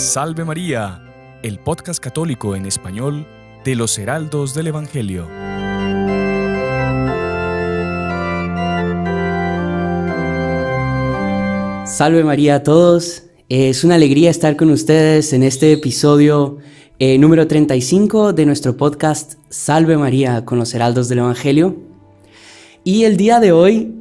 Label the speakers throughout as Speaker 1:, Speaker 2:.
Speaker 1: Salve María, el podcast católico en español de los Heraldos del Evangelio.
Speaker 2: Salve María a todos, es una alegría estar con ustedes en este episodio número 35 de nuestro podcast Salve María con los Heraldos del Evangelio. Y el día de hoy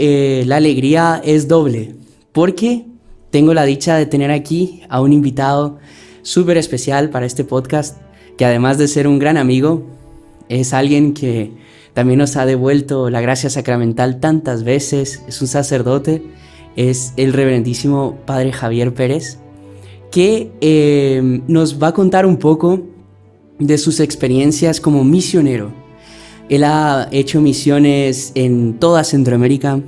Speaker 2: la alegría es doble, porque tengo la dicha de tener aquí a un invitado súper especial para este podcast, que además de ser un gran amigo, es alguien que también nos ha devuelto la gracia sacramental tantas veces, es un sacerdote, es el reverendísimo Padre Javier Pérez, que nos va a contar un poco de sus experiencias como misionero. Él ha hecho misiones en toda Centroamérica,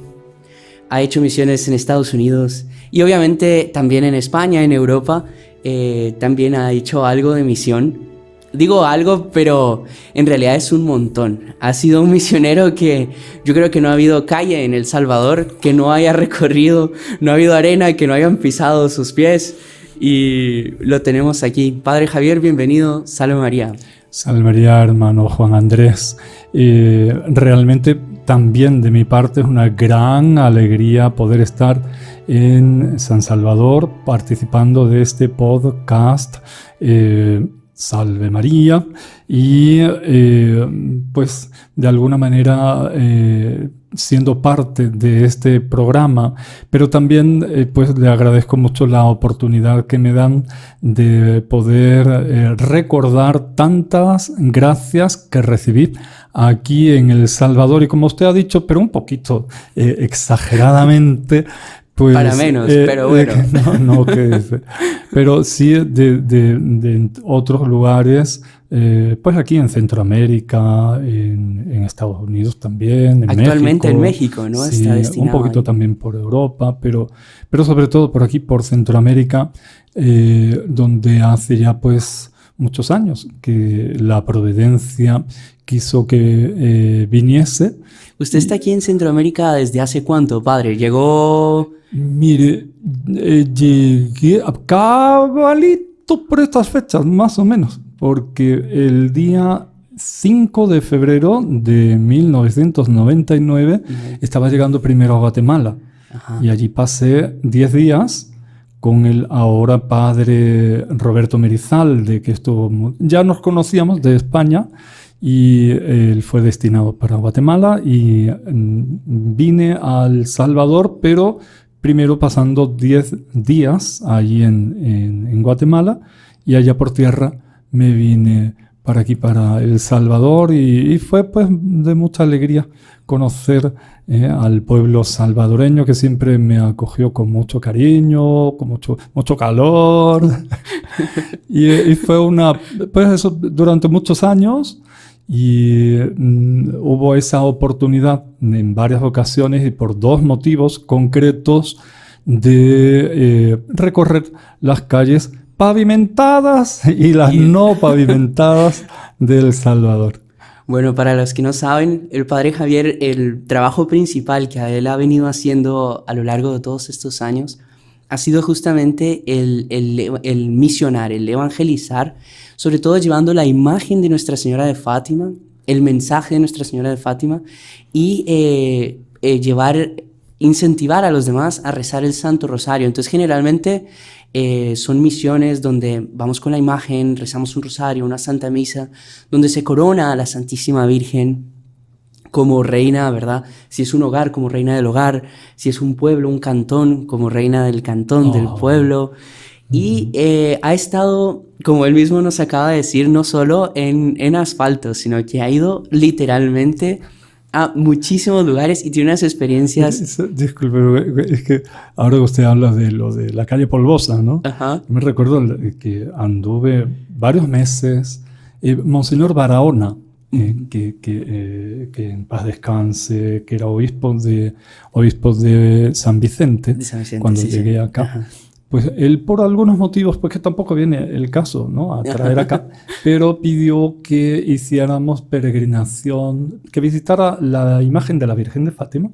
Speaker 2: ha hecho misiones en Estados Unidos y obviamente también en España, en Europa, también ha hecho algo de misión. Digo algo, pero en realidad es un montón. Ha sido un misionero que yo creo que no ha habido calle en El Salvador que no haya recorrido, no ha habido arena que no hayan pisado sus pies. Y lo tenemos aquí. Padre Javier, bienvenido. Salve María.
Speaker 3: Salve María, hermano Juan Andrés. Realmente también de mi parte es una gran alegría poder estar en San Salvador participando de este podcast Salve María y pues de alguna manera siendo parte de este programa, pero también pues le agradezco mucho la oportunidad que me dan de poder recordar tantas gracias que recibí aquí en El Salvador y como usted ha dicho, pero un poquito exageradamente. Pues,
Speaker 2: para menos, pero bueno.
Speaker 3: Pero sí de otros lugares, pues aquí en Centroamérica, en Estados Unidos también, en
Speaker 2: Actualmente
Speaker 3: México,
Speaker 2: en México, ¿no?
Speaker 3: Sí,
Speaker 2: Está destinado
Speaker 3: un poquito
Speaker 2: ahí.
Speaker 3: también por Europa, pero sobre todo por aquí, por Centroamérica, donde hace ya pues muchos años que la providencia quiso que viniese.
Speaker 2: ¿Usted está aquí en Centroamérica desde hace cuánto, padre? ¿Llegó...?
Speaker 3: Mire, llegué a cabalito por estas fechas, más o menos, porque el día 5 de febrero de 1999 estaba llegando primero a Guatemala. Ajá. Y allí pasé 10 días con el ahora padre Roberto Merizalde, que ya nos conocíamos de España, y él fue destinado para Guatemala y vine a El Salvador, pero primero pasando 10 días allí en Guatemala y allá por tierra me vine para aquí, para El Salvador y fue pues de mucha alegría conocer al pueblo salvadoreño que siempre me acogió con mucho cariño, con mucho calor y fue pues eso durante muchos años. Y hubo esa oportunidad en varias ocasiones y por dos motivos concretos de recorrer las calles pavimentadas y las no pavimentadas de El Salvador.
Speaker 2: Bueno, para los que no saben, el Padre Javier, el trabajo principal que él ha venido haciendo a lo largo de todos estos años ha sido justamente el misionar, el evangelizar, sobre todo llevando la imagen de Nuestra Señora de Fátima, el mensaje de Nuestra Señora de Fátima y incentivar a los demás a rezar el Santo Rosario. Entonces generalmente son misiones donde vamos con la imagen, rezamos un rosario, una Santa Misa, donde se corona a la Santísima Virgen como reina, ¿verdad? Si es un hogar, como reina del hogar. Si es un pueblo, un cantón, como reina del cantón, del pueblo. Y ha estado, como él mismo nos acaba de decir, no solo en asfalto, sino que ha ido literalmente a muchísimos lugares y tiene unas experiencias...
Speaker 3: Disculpe, es que ahora usted habla de lo de la calle polvosa, ¿no?
Speaker 2: Ajá.
Speaker 3: Me recuerdo que anduve varios meses. Monseñor Barahona, que en paz descanse, que era obispo de San Vicente, cuando llegué acá. Ajá. Pues él por algunos motivos, pues que tampoco viene el caso, ¿no? A traer acá, pero pidió que hiciéramos peregrinación, que visitara la imagen de la Virgen de Fátima.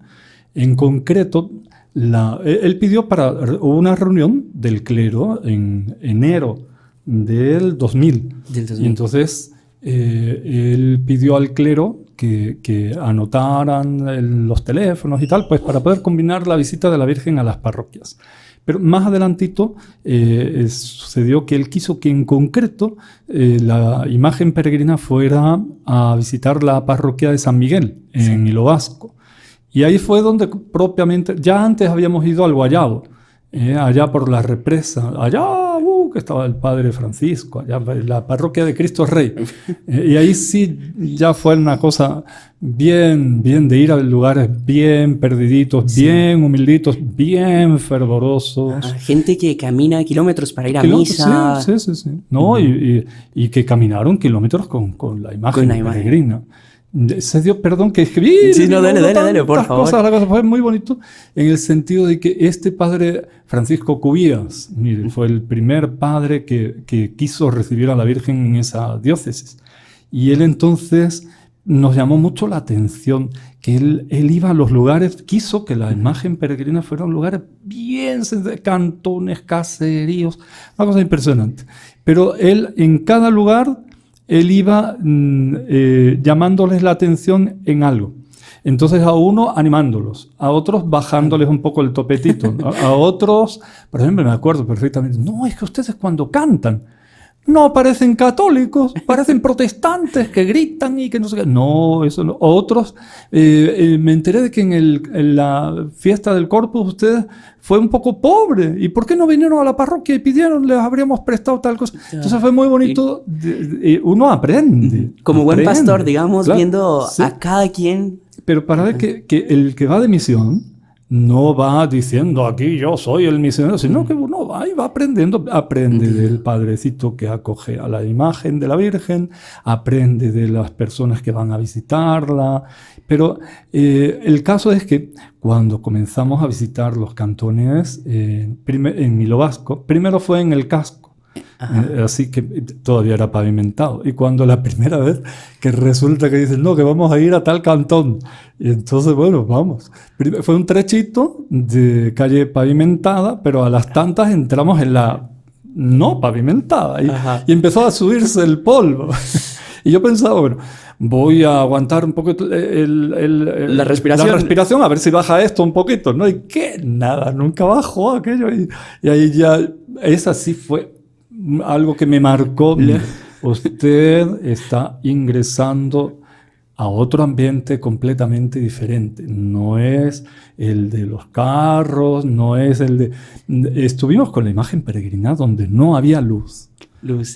Speaker 3: En concreto, él pidió para una reunión del clero en enero del 2000.
Speaker 2: Del 2000.
Speaker 3: Y entonces él pidió al clero que anotaran los teléfonos y tal, pues para poder combinar la visita de la Virgen a las parroquias. Pero más adelantito sucedió que él quiso que en concreto la imagen peregrina fuera a visitar la parroquia de San Miguel, en Hilo Vasco. Y ahí fue donde propiamente, ya antes habíamos ido al Guayabo, allá por la represa, allá que estaba el padre Francisco, allá en la parroquia de Cristo Rey. Y ahí sí ya fue una cosa bien de ir a lugares bien perdiditos, bien humilditos, bien fervorosos.
Speaker 2: Gente que camina kilómetros para ir a misa.
Speaker 3: Sí. ¿No? Y que caminaron kilómetros con la imagen peregrina. Se dio, perdón, que escribí.
Speaker 2: Sí, no, dale, por favor.
Speaker 3: La cosa fue muy bonito en el sentido de que este padre Francisco Cubías, mire, fue el primer padre que quiso recibir a la Virgen en esa diócesis. Y él entonces nos llamó mucho la atención que él iba a los lugares, quiso que la imagen peregrina fueran lugares bien cantones, caseríos, una cosa impresionante. Pero él en cada lugar él iba llamándoles la atención en algo. Entonces a uno animándolos, a otros bajándoles un poco el topetito, a otros, por ejemplo, me acuerdo perfectamente, no, es que ustedes cuando cantan no parecen católicos, parecen protestantes que gritan y que no sé qué. No, eso no. Otros, me enteré de que en la fiesta del Corpus ustedes fue un poco pobre. ¿Y por qué no vinieron a la parroquia y pidieron, les habríamos prestado tal cosa? Entonces fue muy bonito. Uno aprende.
Speaker 2: Como buen pastor, digamos,
Speaker 3: claro,
Speaker 2: viendo
Speaker 3: sí.
Speaker 2: a cada quien.
Speaker 3: Pero para ver que el que va de misión no va diciendo aquí yo soy el misionero, sino que uno va y va aprendiendo, aprende del padrecito que acoge a la imagen de la Virgen, aprende de las personas que van a visitarla, pero el caso es que cuando comenzamos a visitar los cantones en Hilo Vasco, primero fue en el casco, así que todavía era pavimentado, y cuando la primera vez que resulta que dicen no, que vamos a ir a tal cantón, y entonces bueno, vamos, fue un trechito de calle pavimentada, pero a las tantas entramos en la no pavimentada y empezó a subirse el polvo. Y yo pensaba, bueno, voy a aguantar un poquito
Speaker 2: la respiración
Speaker 3: a ver si baja esto un poquito, ¿no? Y que nada, nunca bajó aquello, y ahí ya, esa sí fue algo que me marcó. Usted está ingresando a otro ambiente completamente diferente. No es el de los carros, no es el de... Estuvimos con la imagen peregrina donde no había luz.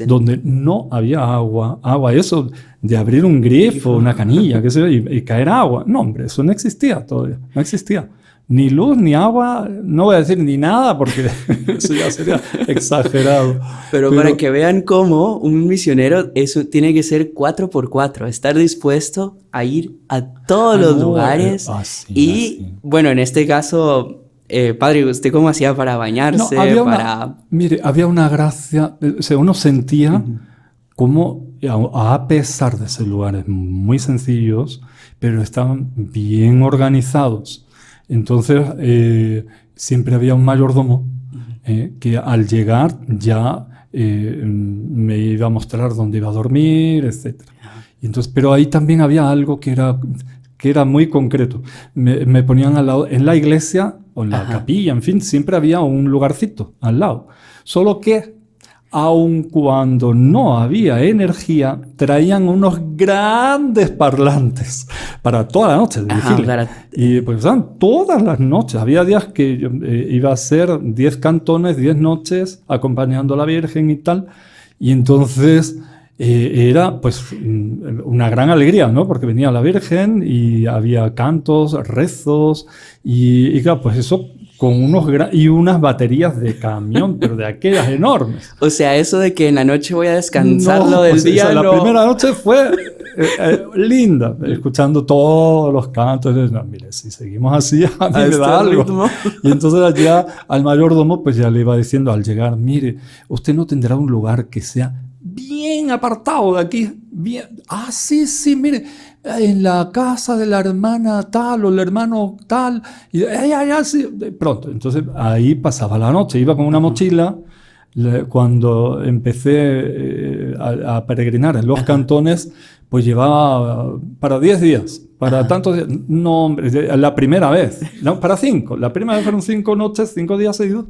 Speaker 3: Donde no había agua, eso de abrir un grifo, una canilla, qué sé yo, y caer agua. No, hombre, eso no existía todavía, no existía. Ni luz, ni agua, no voy a decir ni nada porque eso ya sería exagerado.
Speaker 2: Pero para que vean cómo un misionero eso tiene que ser 4x4, estar dispuesto a ir a todos los lugares. Así. Bueno, en este caso, padre, ¿usted cómo hacía para bañarse?
Speaker 3: Mire, había una gracia, o sea, uno sentía como, a pesar de ser lugares muy sencillos, pero estaban bien organizados. Entonces, siempre había un mayordomo que al llegar ya me iba a mostrar dónde iba a dormir, etc. Y entonces, pero ahí también había algo que era muy concreto. Me ponían al lado, en la iglesia o en la capilla, en fin, siempre había un lugarcito al lado. Solo que, aun cuando no había energía, traían unos grandes parlantes para toda la noche de vigilia. Y pues todas las noches. Había días que yo, iba a hacer 10 cantones, 10 noches, acompañando a la Virgen y tal. Y entonces era pues una gran alegría, ¿no? Porque venía la Virgen y había cantos, rezos y claro, pues eso... con unas baterías de camión, pero de aquellas enormes.
Speaker 2: O sea, eso de que en la noche voy a descansar lo del día,
Speaker 3: la primera noche fue linda, escuchando todos los cantos. No, mire, si seguimos así, a mí me da algo. Ritmo. Y entonces allá al mayordomo, pues ya le iba diciendo al llegar, mire, usted no tendrá un lugar que sea bien apartado de aquí. Bien. Sí, mire. En la casa de la hermana tal o el hermano tal, y sí, pronto. Entonces ahí pasaba la noche, iba con una mochila Cuando empecé a peregrinar en los cantones, pues llevaba para 10 días, para tantos días. No, hombre, la primera vez, no, para 5. La primera vez fueron 5 noches, 5 días seguidos.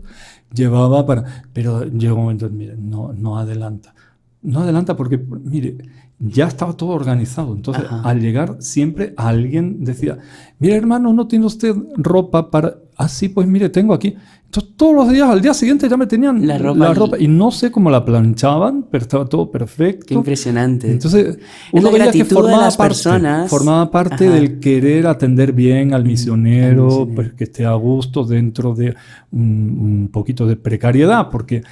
Speaker 3: Llevaba para... Pero llegó un momento, mire, no adelanta. No adelanta porque, mire, ya estaba todo organizado. Entonces, al llegar, siempre alguien decía, mire, hermano, ¿no tiene usted ropa para...? Así, pues, mire, tengo aquí. Entonces, todos los días, al día siguiente ya me tenían la ropa. Y no sé cómo la planchaban, pero estaba todo perfecto.
Speaker 2: Qué impresionante.
Speaker 3: Entonces, uno veía que formaba parte del querer atender bien al misionero, pues, que esté a gusto dentro de un poquito de precariedad, porque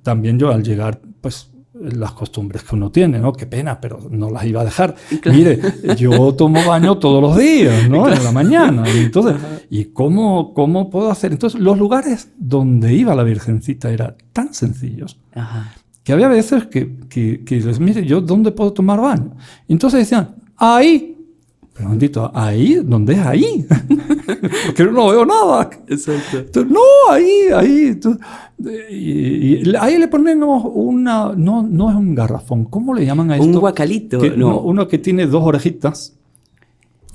Speaker 3: también yo al llegar, pues, las costumbres que uno tiene, ¿no? Qué pena, pero no las iba a dejar. Claro. Mire, yo tomo baño todos los días, ¿no? En la mañana. Y entonces, ¿y cómo puedo hacer? Entonces, los lugares donde iba la Virgencita eran tan sencillos que había veces que les mire, ¿yo dónde puedo tomar baño? Y entonces decían, ahí. Pero bendito, ¿ahí? ¿Dónde es ahí? Porque no veo nada.
Speaker 2: Exacto.
Speaker 3: Entonces, no, ahí. Entonces, y ahí le ponemos una... No es un garrafón. ¿Cómo le llaman a esto?
Speaker 2: Un guacalito.
Speaker 3: Uno que tiene 2 orejitas.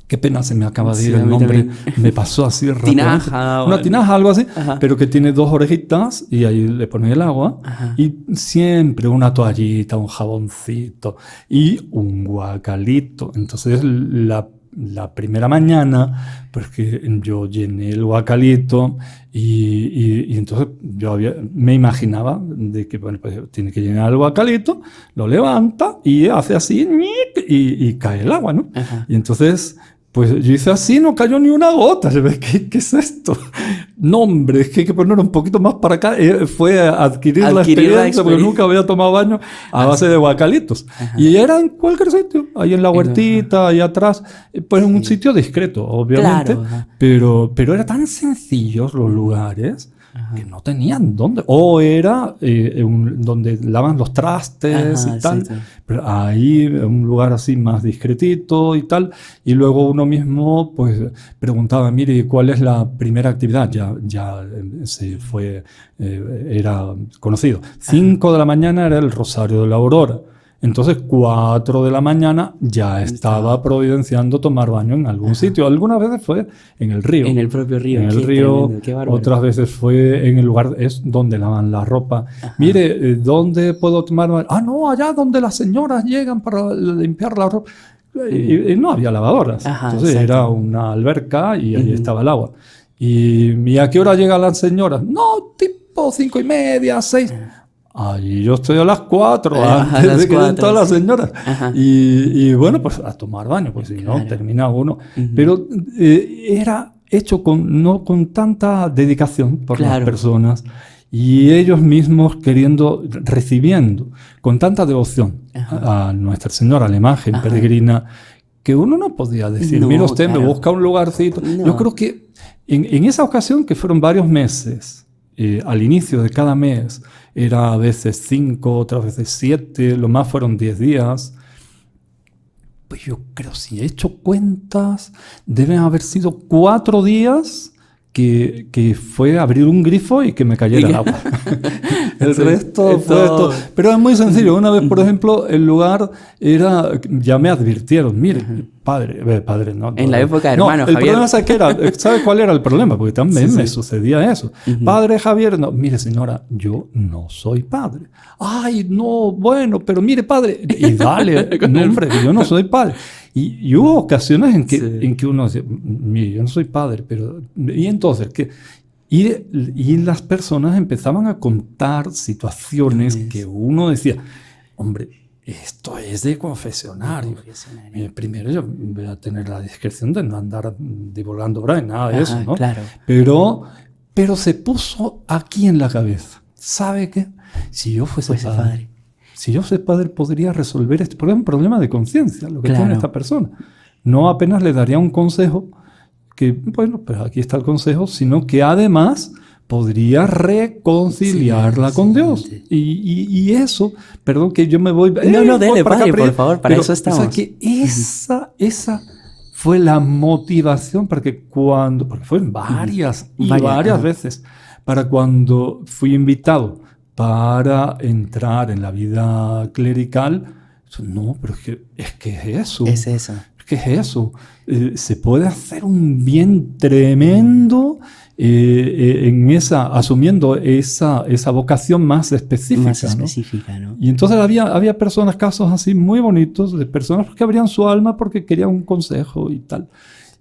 Speaker 3: Qué pena, se me acaba de ir el nombre. Me pasó así rápido.
Speaker 2: Tinaja.
Speaker 3: Una tinaja, algo así. Pero que tiene 2 orejitas y ahí le ponen el agua. Y siempre una toallita, un jaboncito y un guacalito. Entonces la primera mañana, pues que yo llené el guacalito y entonces yo me imaginaba de que, bueno, pues tiene que llenar el guacalito, lo levanta y hace así y cae el agua, ¿no? Y entonces... Pues yo hice así, no cayó ni una gota. ¿Qué es esto? No, hombre, es que hay que poner un poquito más para acá. Fue a adquirir la experiencia porque nunca había tomado baño a base de guacalitos. Y era en cualquier sitio, ahí en la huertita, ahí atrás. Pues en un sitio discreto, obviamente. Claro, pero eran tan sencillos los lugares que no tenían dónde. O era donde lavan los trastes y tal. Sí. Pero ahí, un lugar así más discretito y tal. Y luego uno mismo pues preguntaba, mire, ¿cuál es la primera actividad? Ya se fue, era conocido. 5 de la mañana era el Rosario de la Aurora. Entonces, 4 de la mañana ya estaba providenciando tomar baño en algún sitio. Algunas veces fue en el río.
Speaker 2: En el propio río.
Speaker 3: En el río. Otras veces fue en el lugar donde lavan la ropa. Mire, ¿dónde puedo tomar baño? Ah, no, allá donde las señoras llegan para limpiar la ropa. Y no había lavadoras. Entonces era una alberca y ahí estaba el agua. ¿Y a qué hora llegan las señoras? No, tipo 5:30, 6. Allí yo estoy a las 4, antes de que den todas las señoras. Y bueno, pues a tomar baño, pues si no, termina uno. Pero era hecho no con tanta dedicación por las personas y ellos mismos recibiendo con tanta devoción a Nuestra Señora, a la imagen peregrina, que uno no podía decir, mira usted, me busca un lugarcito. Yo creo que en esa ocasión, que fueron varios meses, al inicio de cada mes, era a veces 5, otras veces 7, lo más fueron 10 días. Pues yo creo, si he hecho cuentas, deben haber sido 4 días que fue abrir un grifo y que me cayera el agua. El resto fue esto. Pero es muy sencillo. Una vez, por ejemplo, el lugar era... Ya me advirtieron, mire, padre, no.
Speaker 2: En la época de hermano
Speaker 3: el
Speaker 2: Javier.
Speaker 3: problema es que era... ¿Sabe cuál era el problema? Porque también me sucedía eso. Padre Javier, no. Mire, señora, yo no soy padre. Ay, no, bueno, pero mire, padre. Y dale, no, hombre, yo no soy padre. Y hubo ocasiones en que uno decía, mire, yo no soy padre, pero... Y entonces, y las personas empezaban a contar situaciones que uno decía, hombre, esto es de confesionario. Primero yo voy a tener la discreción de no andar divulgando nada de eso, ¿no?
Speaker 2: Claro.
Speaker 3: Pero se puso aquí en la cabeza. ¿Sabe qué? Si yo fuese padre. Si yo fuese padre, podría resolver este problema, un problema de conciencia, lo que tiene esta persona. No apenas le daría un consejo, que, bueno, pues aquí está el consejo, sino que además podría reconciliarla con Dios. Y eso, perdón que yo me voy...
Speaker 2: No, dele, padre, por favor, para eso estamos.
Speaker 3: O sea, que esa fue la motivación para que porque fueron varias veces, para cuando fui invitado para entrar en la vida clerical, no, pero es que es eso.
Speaker 2: Es eso.
Speaker 3: ¿Qué es eso? Se puede hacer un bien tremendo asumiendo esa vocación más específica.
Speaker 2: Más específica, ¿no?
Speaker 3: Y entonces había personas, casos así muy bonitos, de personas que abrían su alma porque querían un consejo y tal.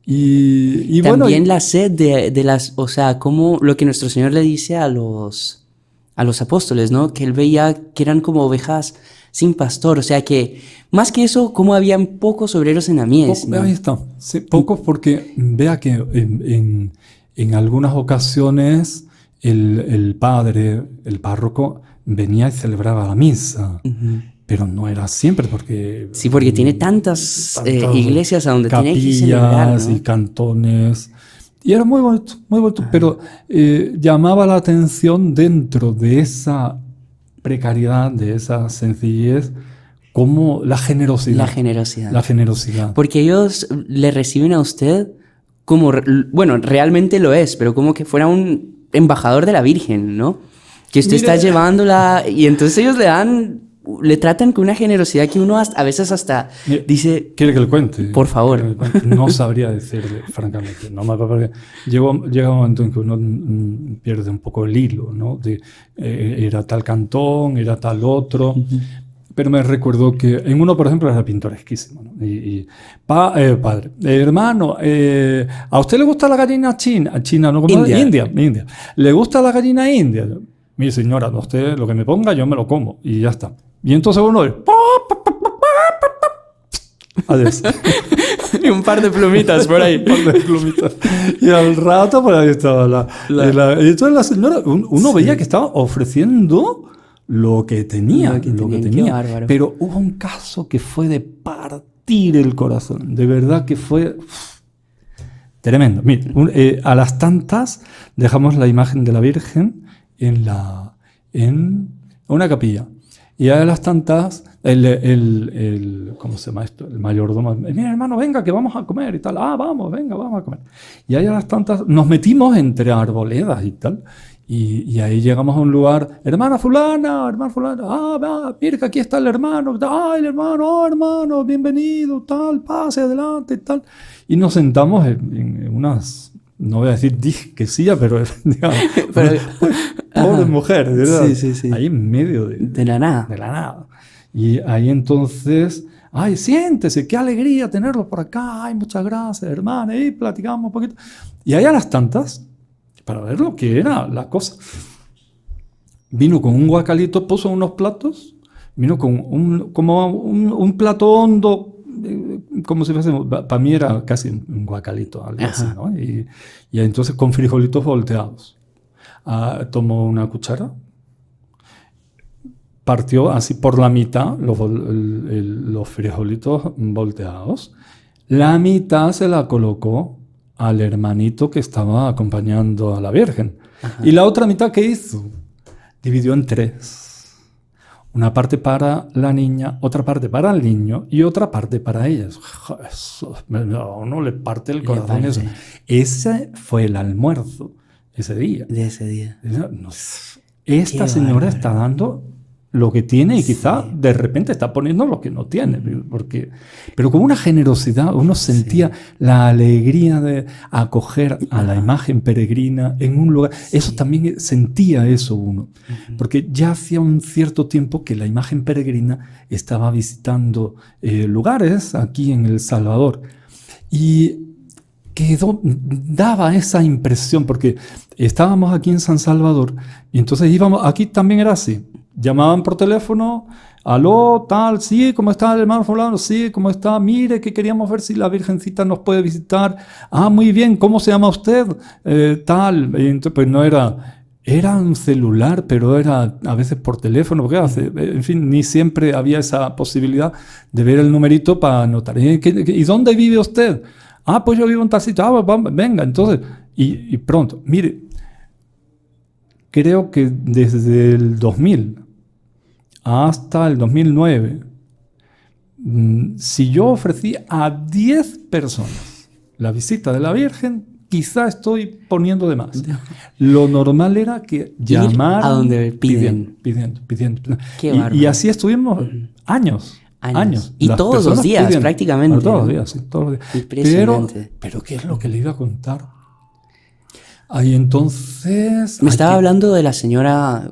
Speaker 3: Y
Speaker 2: también
Speaker 3: bueno,
Speaker 2: la sed de las, o sea, como lo que nuestro Señor le dice a los apóstoles, ¿no? Que él veía que eran como ovejas sin pastor, o sea que más que eso, como habían pocos obreros en la mies, ¿no?
Speaker 3: ahí está, sí, pocos, porque vea que en algunas ocasiones el padre, el párroco, venía y celebraba la misa.
Speaker 2: Uh-huh.
Speaker 3: Pero no era siempre porque...
Speaker 2: Sí, porque tiene tantas iglesias a donde tiene que celebrar, ¿no?
Speaker 3: Y cantones. Y era muy bonito, pero llamaba la atención dentro de esa precariedad, de esa sencillez, como la generosidad. La generosidad.
Speaker 2: Porque ellos le reciben a usted como, bueno, realmente lo es, pero como que fuera un embajador de la Virgen, ¿no? Que usted está llevándola y entonces ellos le tratan con una generosidad que uno a veces hasta dice...
Speaker 3: ¿Quiere que le cuente?
Speaker 2: Por favor.
Speaker 3: No sabría decirle, francamente. No me acuerdo, porque llega un momento en que uno pierde un poco el hilo, ¿no? Era tal cantón, era tal otro. Uh-huh. Pero me recuerdo que en uno, por ejemplo, era pintoresquísimo, ¿no? Padre, hermano, ¿a usted le gusta la gallina china? China, ¿no? India. ¿Le gusta la gallina india? Mire, señora, usted lo que me ponga, yo me lo como y ya está. Y entonces uno... Adiós.
Speaker 2: Y un par de plumitas por ahí.
Speaker 3: Un par de plumitas. Y al rato por ahí estaba y entonces la señora, uno veía que estaba ofreciendo lo que tenía. Pero hubo un caso que fue de partir el corazón. De verdad que fue... tremendo. Mire, a las tantas dejamos la imagen de la Virgen en una capilla. Y a las tantas, ¿cómo se llama esto? El mayordomo, mira hermano, venga que vamos a comer y tal. Vamos a comer. Y ahí a las tantas nos metimos entre arboledas y tal. Y ahí llegamos a un lugar, hermana fulana, mira que aquí está el hermano. El hermano, bienvenido, tal, pase adelante y tal. Y nos sentamos en unas... No voy a decir disquesilla, pero digamos, pobre mujer, ¿verdad?
Speaker 2: Sí.
Speaker 3: Ahí en medio
Speaker 2: de la nada.
Speaker 3: De la nada. Y ahí entonces, siéntese, qué alegría tenerlo por acá, muchas gracias, hermana, y platicamos un poquito. Y ahí a las tantas, para ver lo que era la cosa, vino con un guacalito, puso unos platos, vino con un plato hondo, como si fuese, para mí era casi un guacalito, algo así, ¿no? Y entonces con frijolitos volteados. Tomó una cuchara, partió así por la mitad los frijolitos volteados, la mitad se la colocó al hermanito que estaba acompañando a la Virgen. Ajá. Y la otra mitad, ¿qué hizo? Dividió en 3. Una parte para la niña, otra parte para el niño y otra parte para ellas. Eso, a uno le parte el corazón eso. Ese fue el almuerzo ese día.
Speaker 2: De ese día.
Speaker 3: Esta señora está dando lo que tiene y quizá de repente está poniendo lo que no tiene. Pero con una generosidad uno sentía la alegría de acoger a la imagen peregrina en un lugar. Eso también sentía eso uno. Porque ya hacía un cierto tiempo que la imagen peregrina estaba visitando lugares aquí en El Salvador. Y daba esa impresión, porque estábamos aquí en San Salvador y entonces íbamos, aquí también era así. Llamaban por teléfono, aló, tal, sí, ¿cómo está el hermano fulano? Sí, ¿cómo está? Mire, que queríamos ver si la Virgencita nos puede visitar. Muy bien, ¿cómo se llama usted? Tal, y entonces, pues no era un celular, pero era a veces por teléfono, porque en fin, ni siempre había esa posibilidad de ver el numerito para anotar. ¿Y dónde vive usted? Pues yo vivo en tal sitio. Venga, entonces, y pronto, mire, creo que desde el 2000 hasta el 2009, si yo ofrecí a 10 personas la visita de la Virgen, quizá estoy poniendo de más. Lo normal era que llamar
Speaker 2: a donde piden.
Speaker 3: Pidiendo.
Speaker 2: Qué bárbaro.
Speaker 3: Y así estuvimos años.
Speaker 2: Y
Speaker 3: Las
Speaker 2: todos los
Speaker 3: personas
Speaker 2: días,
Speaker 3: piden.
Speaker 2: prácticamente.
Speaker 3: Bueno, todos los días, sí, todos los días.
Speaker 2: Impresionante.
Speaker 3: Pero ¿qué es lo que le iba a contar? Ahí entonces...
Speaker 2: Me estaba hablando de la señora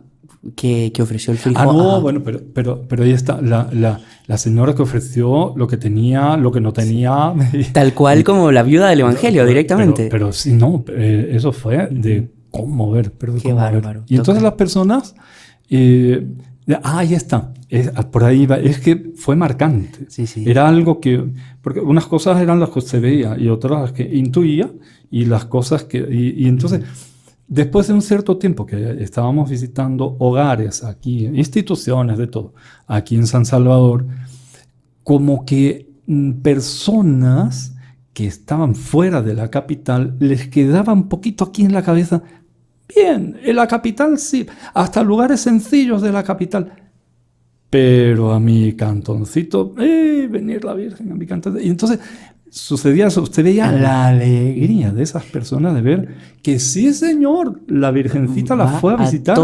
Speaker 2: que ofreció el frijol.
Speaker 3: No, bueno, pero ahí está. La señora que ofreció lo que tenía, lo que no tenía.
Speaker 2: Tal cual como la viuda del Evangelio, directamente.
Speaker 3: Pero sí, no, eso fue de conmover.
Speaker 2: Qué bárbaro.
Speaker 3: Y entonces las personas... ahí está. Por ahí va. Es que fue marcante.
Speaker 2: Sí.
Speaker 3: Era algo que... Porque unas cosas eran las que se veía y otras las que intuía y las cosas que... Y entonces... Después de un cierto tiempo que estábamos visitando hogares aquí, instituciones de todo, aquí en San Salvador, como que personas que estaban fuera de la capital les quedaba un poquito aquí en la cabeza, bien, en la capital sí, hasta lugares sencillos de la capital, pero a mi cantoncito, venir la Virgen a mi cantoncito. Y entonces... sucedía eso, usted veía la alegría de esas personas de ver que sí, señor, la Virgencita la fue a visitar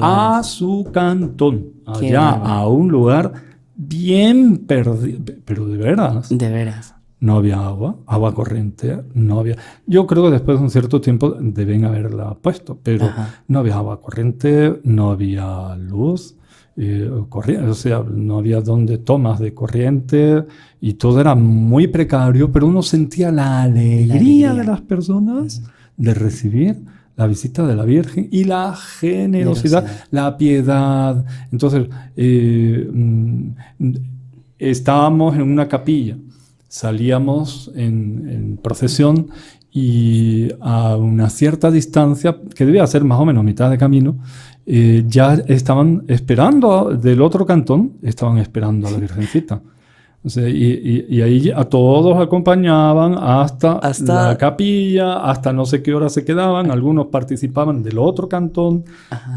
Speaker 3: a su cantón, allá a un lugar bien perdido, pero de veras.
Speaker 2: De veras.
Speaker 3: No había agua corriente, no había... Yo creo que después de un cierto tiempo deben haberla puesto, pero no había agua corriente, no había luz. Corriente, o sea, no había donde tomas de corriente y todo era muy precario, pero uno sentía la alegría de las personas de recibir la visita de la Virgen y la generosidad, la piedad. Entonces, estábamos en una capilla, salíamos en procesión y a una cierta distancia, que debía ser más o menos mitad de camino, ya estaban esperando del otro cantón, estaban esperando a la Virgencita. O sea, y ahí a todos acompañaban hasta la capilla, hasta no sé qué hora se quedaban. Algunos participaban del otro cantón,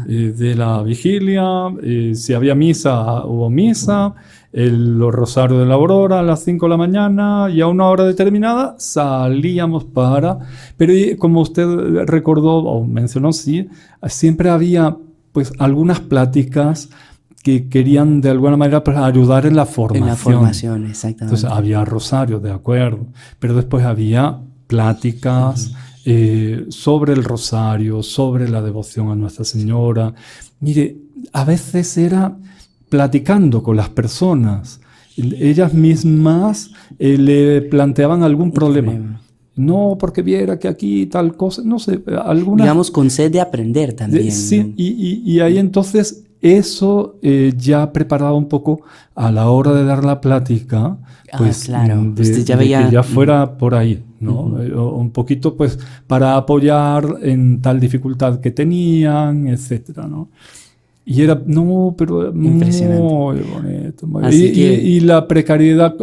Speaker 3: de la vigilia. Si había misa, hubo misa. Los rosarios de la aurora a las 5 de la mañana y a una hora determinada salíamos para... Pero como usted recordó o mencionó, sí, siempre había pues algunas pláticas que querían de alguna manera pues, ayudar en la formación.
Speaker 2: En la formación, exactamente.
Speaker 3: Entonces había rosario, de acuerdo, pero después había pláticas sobre el rosario, sobre la devoción a Nuestra Señora. Mire, a veces era platicando con las personas, ellas mismas le planteaban algún problema. No, porque viera que aquí tal cosa, no sé, alguna...
Speaker 2: Digamos, con sed de aprender también.
Speaker 3: Sí, y ahí entonces eso ya preparaba un poco a la hora de dar la plática, pues
Speaker 2: claro.
Speaker 3: Usted ya veía... que ya fuera por ahí, ¿no? Un poquito pues para apoyar en tal dificultad que tenían, etcétera, ¿no? Y era, no, pero
Speaker 2: impresionante.
Speaker 3: Muy bonito. Y la precariedad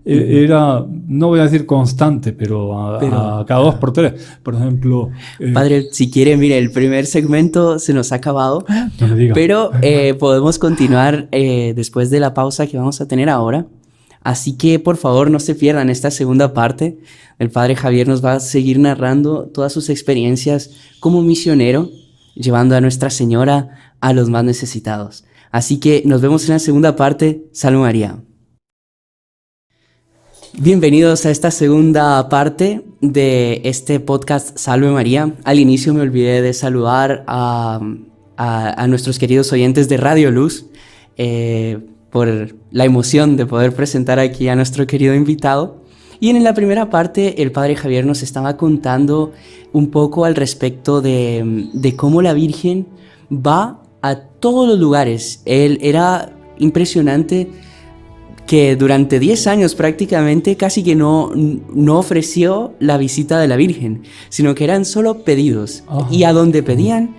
Speaker 3: era, no voy a decir constante, pero a cada 2 por 3. Por ejemplo...
Speaker 2: Padre, si quiere, mire, el primer segmento se nos ha acabado,
Speaker 3: no me diga.
Speaker 2: Pero podemos continuar después de la pausa que vamos a tener ahora. Así que, por favor, no se pierdan esta segunda parte. El Padre Javier nos va a seguir narrando todas sus experiencias como misionero, llevando a Nuestra Señora a los más necesitados. Así que nos vemos en la segunda parte. Salve María. Bienvenidos a esta segunda parte de este podcast Salve María. Al inicio me olvidé de saludar a nuestros queridos oyentes de Radio Luz por la emoción de poder presentar aquí a nuestro querido invitado. Y en la primera parte el Padre Javier nos estaba contando un poco al respecto de cómo la Virgen va a todos los lugares. Él era impresionante que durante 10 años prácticamente casi que no ofreció la visita de la Virgen, sino que eran solo pedidos. Y a donde pedían,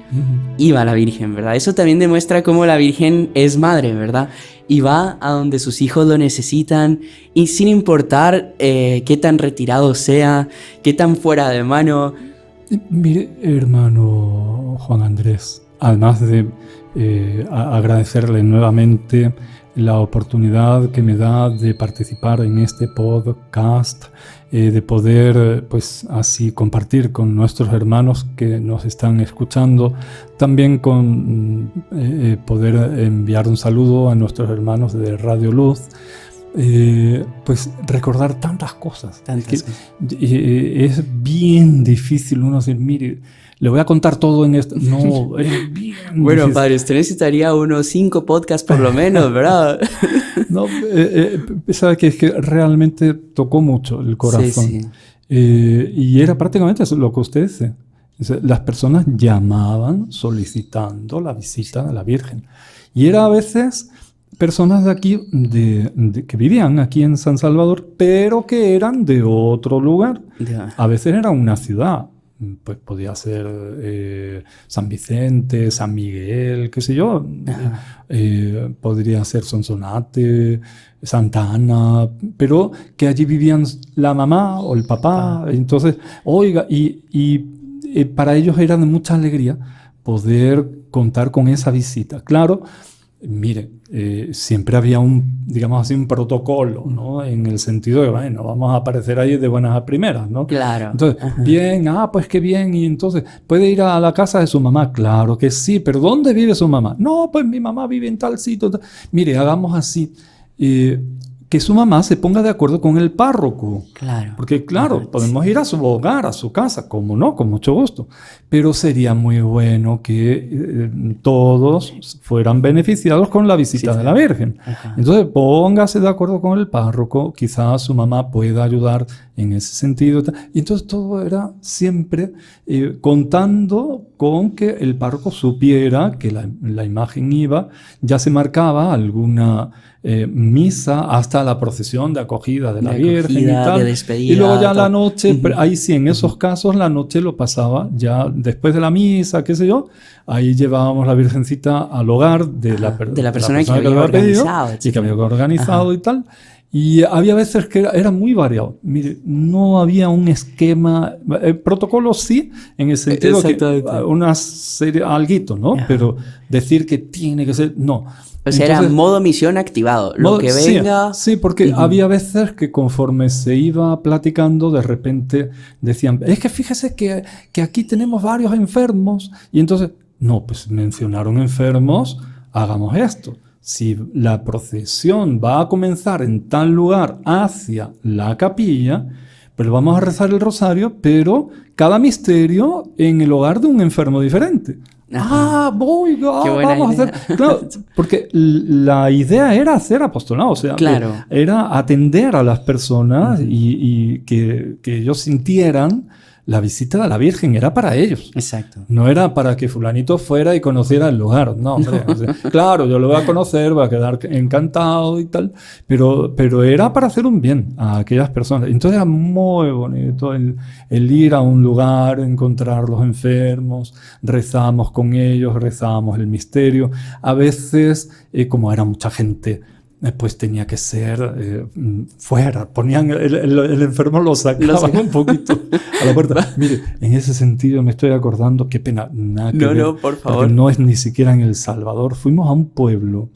Speaker 2: iba la Virgen, ¿verdad? Eso también demuestra cómo la Virgen es madre, ¿verdad? Y va a donde sus hijos lo necesitan, y sin importar qué tan retirado sea, qué tan fuera de mano.
Speaker 3: Mire, hermano Juan Andrés, además de agradecerle nuevamente la oportunidad que me da de participar en este podcast, de poder pues así compartir con nuestros hermanos que nos están escuchando, también con poder enviar un saludo a nuestros hermanos de Radio Luz. Pues recordar tantas cosas. Es bien difícil uno decir, mire, le voy a contar todo en esto. No, es bien
Speaker 2: Bueno,
Speaker 3: difícil.
Speaker 2: padre, usted necesitaría unos 5 podcasts por lo menos, ¿verdad?
Speaker 3: No, sabe que es que realmente tocó mucho el corazón.
Speaker 2: Sí, sí.
Speaker 3: Y era prácticamente eso, lo que usted dice. O sea, las personas llamaban solicitando la visita de la Virgen. Y era a veces personas de aquí, que vivían aquí en San Salvador, pero que eran de otro lugar.
Speaker 2: Ya.
Speaker 3: A veces era una ciudad. Pues podía ser San Vicente, San Miguel, qué sé yo. Podría ser Sonsonate, Santa Ana, pero que allí vivían la mamá o el papá. Entonces, oiga, y para ellos era de mucha alegría poder contar con esa visita. Claro, mire, siempre había digamos así, un protocolo, ¿no? En el sentido de, bueno, vamos a aparecer ahí de buenas a primeras, ¿no?
Speaker 2: Claro.
Speaker 3: Entonces, bien, pues qué bien, y entonces, ¿puede ir a la casa de su mamá? Claro que sí, pero ¿dónde vive su mamá? No, pues mi mamá vive en tal sitio. Mire, hagamos así, que su mamá se ponga de acuerdo con el párroco.
Speaker 2: Claro.
Speaker 3: Porque claro, podemos ir a su hogar, a su casa, como no, con mucho gusto. Pero sería muy bueno que todos fueran beneficiados con la visita de la Virgen.
Speaker 2: Ajá.
Speaker 3: Entonces, póngase de acuerdo con el párroco, quizás su mamá pueda ayudar en ese sentido. Y entonces todo era siempre contando con que el párroco supiera que la imagen iba, ya se marcaba alguna misa hasta la procesión de acogida de la Virgen y tal.
Speaker 2: De despedida,
Speaker 3: y luego ya la noche, ahí sí, en esos casos la noche lo pasaba ya después de la misa, qué sé yo, ahí llevábamos la Virgencita al hogar de la persona que
Speaker 2: había
Speaker 3: lo había pedido
Speaker 2: organizado,
Speaker 3: y que había organizado y tal. Y había veces que era muy variado. Mire, no había un esquema, protocolo sí, en el sentido que una serie, alguito, ¿no?
Speaker 2: Ajá.
Speaker 3: Pero decir que tiene que ser, no.
Speaker 2: O sea, era modo misión activado. Lo que venga.
Speaker 3: Sí, porque había veces que conforme se iba platicando, de repente decían, es que fíjese que aquí tenemos varios enfermos. Y entonces, no, pues mencionaron enfermos, hagamos esto. Si la procesión va a comenzar en tal lugar hacia la capilla, pues vamos a rezar el rosario, pero cada misterio en el hogar de un enfermo diferente. Vamos a hacer. Claro, porque la idea era hacer apostolado, o sea,
Speaker 2: claro,
Speaker 3: era atender a las personas y que ellos sintieran la visita de la Virgen, era para ellos.
Speaker 2: Exacto.
Speaker 3: No era para que fulanito fuera y conociera el lugar. No, hombre. O sea, claro, yo lo voy a conocer, voy a quedar encantado y tal, pero era para hacer un bien a aquellas personas. Entonces era muy bonito el ir a un lugar, encontrar los enfermos, rezamos con ellos, rezábamos el misterio. A veces, como era mucha gente, pues tenía que ser fuera. Ponían el enfermo, lo sacaban un poquito a la puerta. Mire, en ese sentido me estoy acordando, qué pena, nada que ver,
Speaker 2: no, por favor.
Speaker 3: porque no es ni siquiera en El Salvador. Fuimos a un pueblo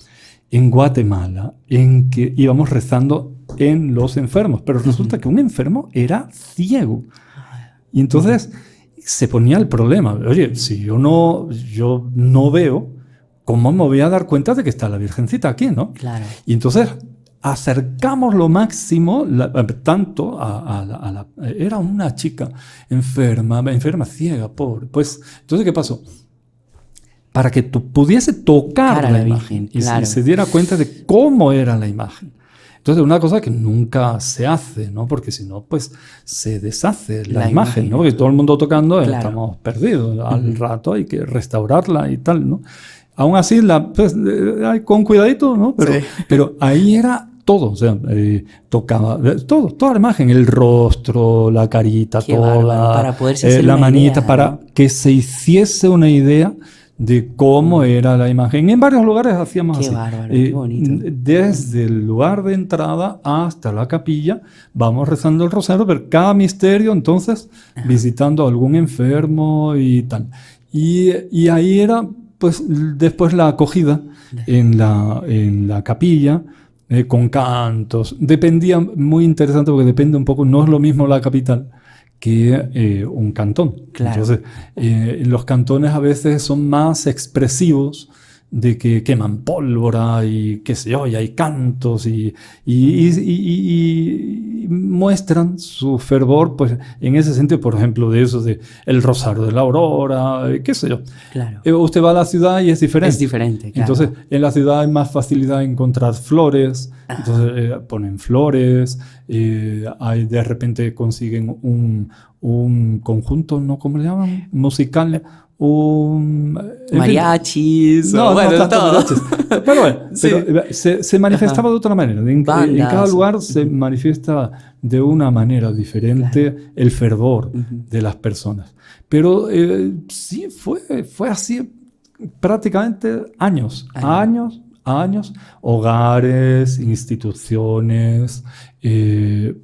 Speaker 3: en Guatemala en que íbamos rezando en los enfermos, pero resulta que un enfermo era ciego. Y entonces se ponía el problema. Oye, si yo no veo, ¿cómo me voy a dar cuenta de que está la Virgencita aquí, no?
Speaker 2: Claro.
Speaker 3: Y entonces acercamos lo máximo, tanto era una chica enferma, ciega, pobre. Pues, entonces, ¿qué pasó? Para que pudiese tocar la imagen y se diera cuenta de cómo era la imagen. Entonces, una cosa que nunca se hace, ¿no? Porque si no, pues se deshace la imagen, ¿no? Porque todo el mundo tocando, estamos perdidos. Al rato hay que restaurarla y tal, ¿no? Aún así, con cuidadito, ¿no? Pero ahí era todo, o sea, tocaba todo, toda la imagen, el rostro, la carita, toda,
Speaker 2: para poderse hacer
Speaker 3: la
Speaker 2: una
Speaker 3: manita,
Speaker 2: idea,
Speaker 3: para que se hiciese una idea de cómo era la imagen. En varios lugares hacíamos así.
Speaker 2: Bárbaro, qué bonito.
Speaker 3: Desde el lugar de entrada hasta la capilla, vamos rezando el rosario, pero cada misterio, entonces, visitando a algún enfermo y tal. Y ahí era pues después la acogida en la capilla, con cantos. Dependía, muy interesante porque depende un poco, no es lo mismo la capital que un cantón.
Speaker 2: Claro.
Speaker 3: Entonces, los cantones a veces son más expresivos de que queman pólvora y qué sé yo, y hay cantos y muestran su fervor, pues en ese sentido, por ejemplo, de eso de el Rosario de la Aurora, qué sé yo.
Speaker 2: Claro.
Speaker 3: Usted va a la ciudad y es diferente.
Speaker 2: Es diferente, claro.
Speaker 3: Entonces, en la ciudad hay más facilidad de encontrar flores, entonces ponen flores, de repente consiguen un conjunto, ¿no? ¿Cómo le llaman? Musical.
Speaker 2: Mariachis,
Speaker 3: no,
Speaker 2: bueno,
Speaker 3: no tanto
Speaker 2: todo.
Speaker 3: mariachis. Pero bueno,
Speaker 2: Sí.
Speaker 3: pero se manifestaba de otra manera. En cada lugar se manifiesta de una manera diferente el fervor de las personas. Pero sí, fue así prácticamente años. Hogares, instituciones,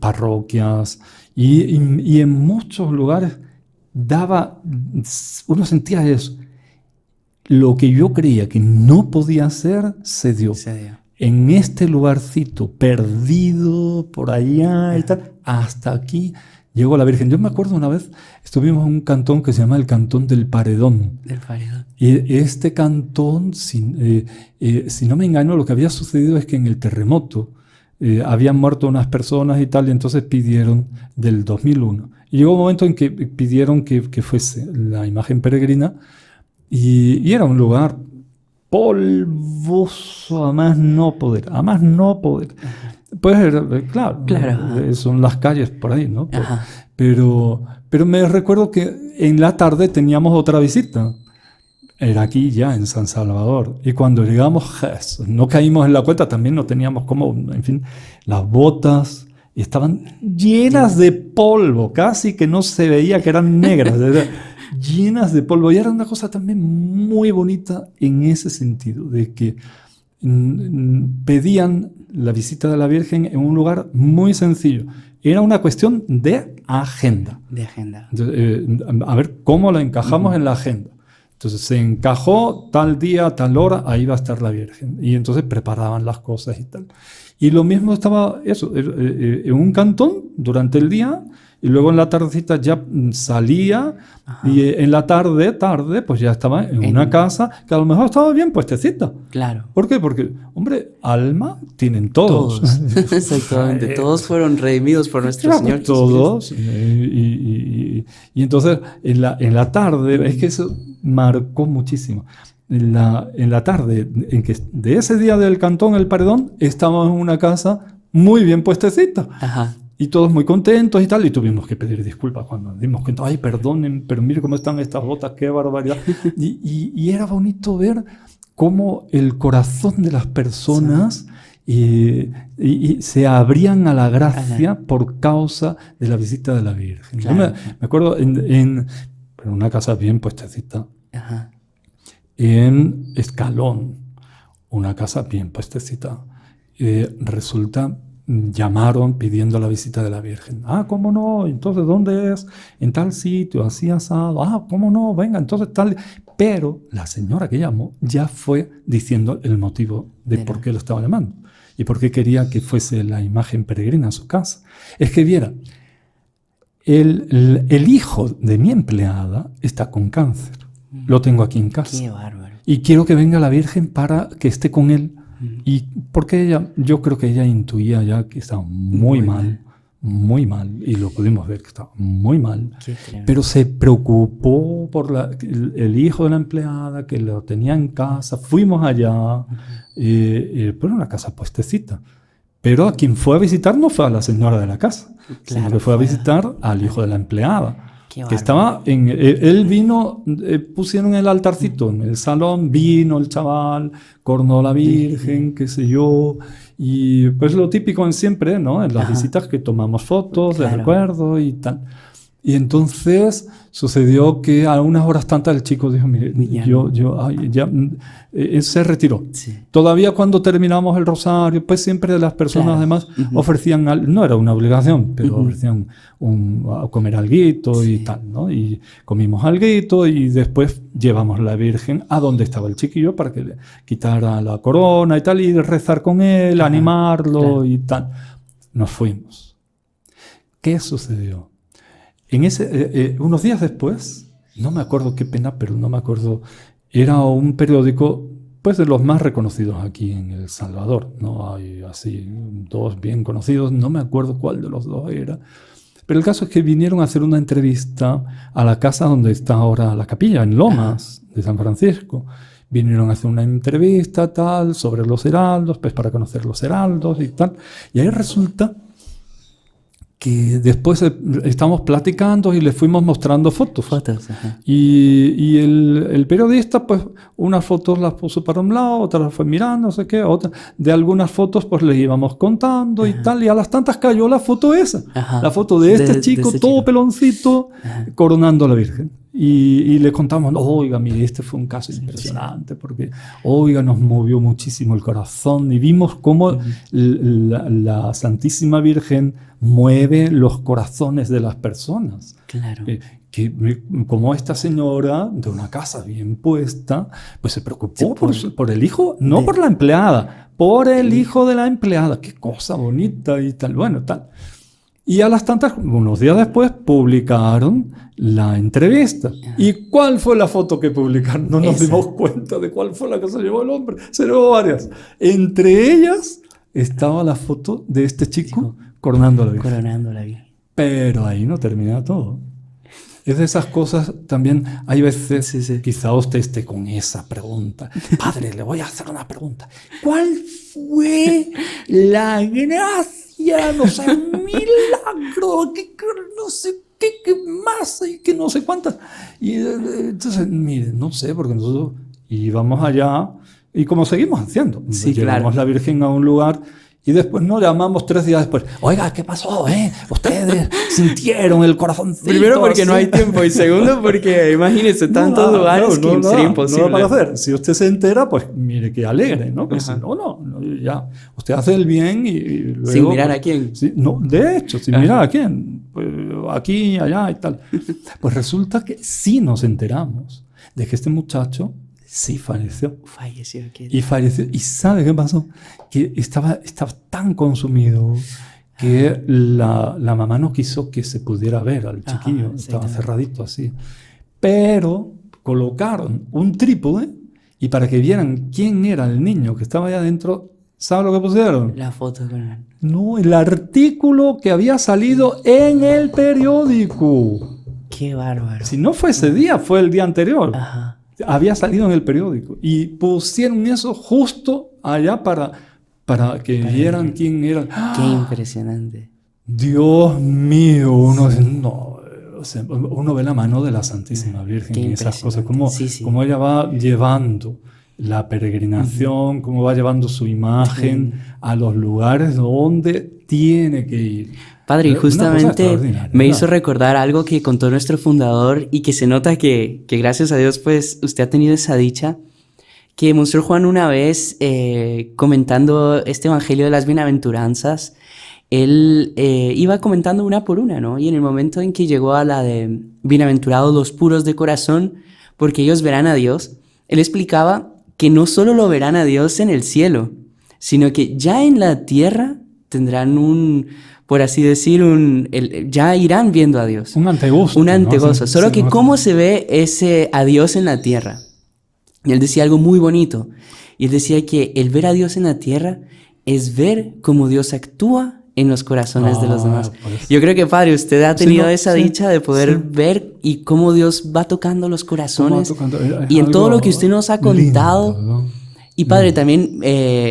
Speaker 3: parroquias y en muchos lugares uno sentía eso. Lo que yo creía que no podía hacer, se dio. En este lugarcito perdido por allá y tal, hasta aquí llegó la Virgen. Yo me acuerdo una vez, estuvimos en un cantón que se llama el Cantón del Paredón. Y este cantón, si no me engaño, lo que había sucedido es que en el terremoto habían muerto unas personas y tal, y entonces pidieron del 2001. Y llegó un momento en que pidieron que fuese la imagen peregrina, y era un lugar polvoso a más no poder. Pues claro. Son las calles por ahí, ¿no? Pero me recuerdo que en la tarde teníamos otra visita. Era aquí ya en San Salvador. Y cuando llegamos, no caímos en la cuenta, también no teníamos cómo, en fin, las botas estaban llenas de polvo, casi que no se veía que eran negras, llenas de polvo. Y era una cosa también muy bonita en ese sentido, de que pedían la visita de la Virgen en un lugar muy sencillo. Era una cuestión de agenda. Entonces, a ver cómo la encajamos en la agenda. Entonces se encajó tal día, tal hora, ahí va a estar la Virgen. Y entonces preparaban las cosas y tal. Y lo mismo estaba eso, en un cantón durante el día, y luego en la tardecita ya salía, y en la tarde, pues ya estaba en una casa que a lo mejor estaba bien puestecita.
Speaker 2: Claro.
Speaker 3: ¿Por qué? Porque, hombre, alma tienen todos.
Speaker 2: Exactamente, todos fueron redimidos por nuestro Señor
Speaker 3: todos.
Speaker 2: Jesucristo.
Speaker 3: Y entonces en la tarde, es que eso marcó muchísimo. En la tarde, en que de ese día del Cantón El Paredón, estábamos en una casa muy bien puestecita. Y todos muy contentos y tal, y tuvimos que pedir disculpas cuando nos dimos cuenta, ay, perdonen, pero mire cómo están estas botas, qué barbaridad. y era bonito ver cómo el corazón de las personas y se abrían a la gracia por causa de la visita de la Virgen. Yo me acuerdo en una casa bien puestecita, en Escalón, una casa bien puestecita, resulta... llamaron pidiendo la visita de la Virgen. ¿Cómo no? Entonces, ¿dónde es? En tal sitio, así asado. ¿Cómo no? Venga, entonces tal... Pero la señora que llamó ya fue diciendo el motivo de por qué lo estaba llamando y por qué quería que fuese la imagen peregrina a su casa. Es que viera, el hijo de mi empleada está con cáncer. Lo tengo aquí en casa.
Speaker 2: Qué bárbaro.
Speaker 3: Y quiero que venga la Virgen para que esté con él. Y porque yo creo que ella intuía ya que estaba muy mal, y lo pudimos ver que estaba muy mal, pero se preocupó por el hijo de la empleada que lo tenía en casa. Fuimos allá, pero una casa puestecita, pero a quien fue a visitar no fue a la señora de la casa, sino que fue a visitar al hijo de la empleada. Que estaba él vino, pusieron el altarcito en el salón, vino el chaval, cornó la Virgen, qué sé yo, y pues lo típico en siempre, ¿no? En las visitas que tomamos fotos de recuerdo y tal. Y entonces sucedió que a unas horas tantas el chico dijo, mire, se retiró.
Speaker 2: Sí.
Speaker 3: Todavía cuando terminamos el rosario, pues siempre las personas
Speaker 2: Claro.
Speaker 3: además ofrecían, no era una obligación, pero ofrecían a comer alguito y tal, ¿no? Y comimos alguito y después llevamos a la Virgen a donde estaba el chiquillo para que le quitara la corona y tal, y rezar con él, animarlo y tal. Nos fuimos. ¿Qué sucedió? Unos días después, no me acuerdo qué pena, pero no me acuerdo, era un periódico pues de los más reconocidos aquí en El Salvador, ¿no? Hay así dos bien conocidos, no me acuerdo cuál de los dos era, pero el caso es que vinieron a hacer una entrevista a la casa donde está ahora la capilla, en Lomas de San Francisco. Vinieron a hacer una entrevista tal sobre los heraldos, pues para conocer los heraldos y tal, y ahí resulta que después estamos platicando y le fuimos mostrando fotos.
Speaker 2: Ajá.
Speaker 3: Y el periodista, pues, unas fotos las puso para un lado, otras las fue mirando, no sé qué, otras. De algunas fotos, pues, le íbamos contando y tal, y a las tantas cayó la foto esa.
Speaker 2: Ajá.
Speaker 3: La foto de este chico,
Speaker 2: este
Speaker 3: todo
Speaker 2: chico.
Speaker 3: peloncito, coronando a la Virgen. Y le contamos, oiga, mire, este fue un caso impresionante, porque, oiga, nos movió muchísimo el corazón y vimos cómo la Santísima Virgen mueve los corazones de las personas.
Speaker 2: Claro.
Speaker 3: Como esta señora de una casa bien puesta, pues se preocupó por el hijo, no por la empleada, por el hijo de la empleada. Qué cosa bonita y tal, bueno, tal. Y a las tantas, unos días después, publicaron la entrevista. ¿Y cuál fue la foto que publicaron? No nos dimos cuenta de cuál fue la que se llevó el hombre. Se llevó varias. Entre ellas estaba la foto de este chico coronando a la Virgen.
Speaker 2: Coronando a la Virgen.
Speaker 3: Pero ahí no termina todo. Es de esas cosas también, hay veces, quizá usted esté con esa pregunta. Padre, le voy a hacer una pregunta. ¿Cuál fue la gracia, no sé, milagro, que no sé qué más y que no sé cuántas? Y entonces, mire, no sé, porque nosotros íbamos allá y como seguimos haciendo.
Speaker 2: Sí,
Speaker 3: llevamos la Virgen a un lugar. Y después nos llamamos 3 días después. Oiga, ¿qué pasó? Ustedes sintieron el corazoncito.
Speaker 2: Primero porque
Speaker 3: así.
Speaker 2: no hay tiempo y segundo porque imagínese tantos lugares que sería imposible.
Speaker 3: No para hacer. Si usted se entera, pues mire qué alegre, ¿no? Pues no, ya. Usted hace el bien y luego...
Speaker 2: Sin mirar a quién.
Speaker 3: Sí, no, de hecho, sin mirar a quién. Pues, aquí, allá y tal. Pues resulta que sí nos enteramos de que este muchacho sí falleció. Y falleció. ¿Y sabe qué pasó? Que estaba tan consumido que la mamá no quiso que se pudiera ver al chiquillo. Estaba cerradito así. Pero colocaron un trípode y para que vieran quién era el niño que estaba allá adentro, ¿sabe lo que pusieron?
Speaker 2: La foto con él.
Speaker 3: No, el artículo que había salido en el periódico.
Speaker 2: Qué bárbaro.
Speaker 3: Si no fue ese día, fue el día anterior.
Speaker 2: Ajá.
Speaker 3: Había salido en el periódico y pusieron eso justo allá para que vieran quién era.
Speaker 2: Qué impresionante.
Speaker 3: Dios mío, uno ve la mano de la Santísima Virgen en esas cosas, cómo ella va llevando la peregrinación, cómo va llevando su imagen a los lugares donde tiene que ir.
Speaker 2: Padre, y justamente me hizo recordar algo que contó nuestro fundador y que se nota que gracias a Dios pues usted ha tenido esa dicha, que Monseñor Juan una vez comentando este Evangelio de las Bienaventuranzas, él iba comentando una por una, ¿no? Y en el momento en que llegó a la de bienaventurados los puros de corazón, porque ellos verán a Dios, él explicaba que no solo lo verán a Dios en el cielo, sino que ya en la tierra tendrán por así decir, ya irán viendo a Dios.
Speaker 3: Un antegozo.
Speaker 2: Un antegozo. Solo que cómo se ve ese a Dios en la tierra. Y él decía algo muy bonito. Y él decía que el ver a Dios en la tierra es ver cómo Dios actúa en los corazones de los demás. Pues. Yo creo que, Padre, usted ha tenido esa dicha de poder ver y cómo Dios va tocando los corazones. Y en todo lo que usted nos ha contado. Lindo, ¿no? Y, Padre, también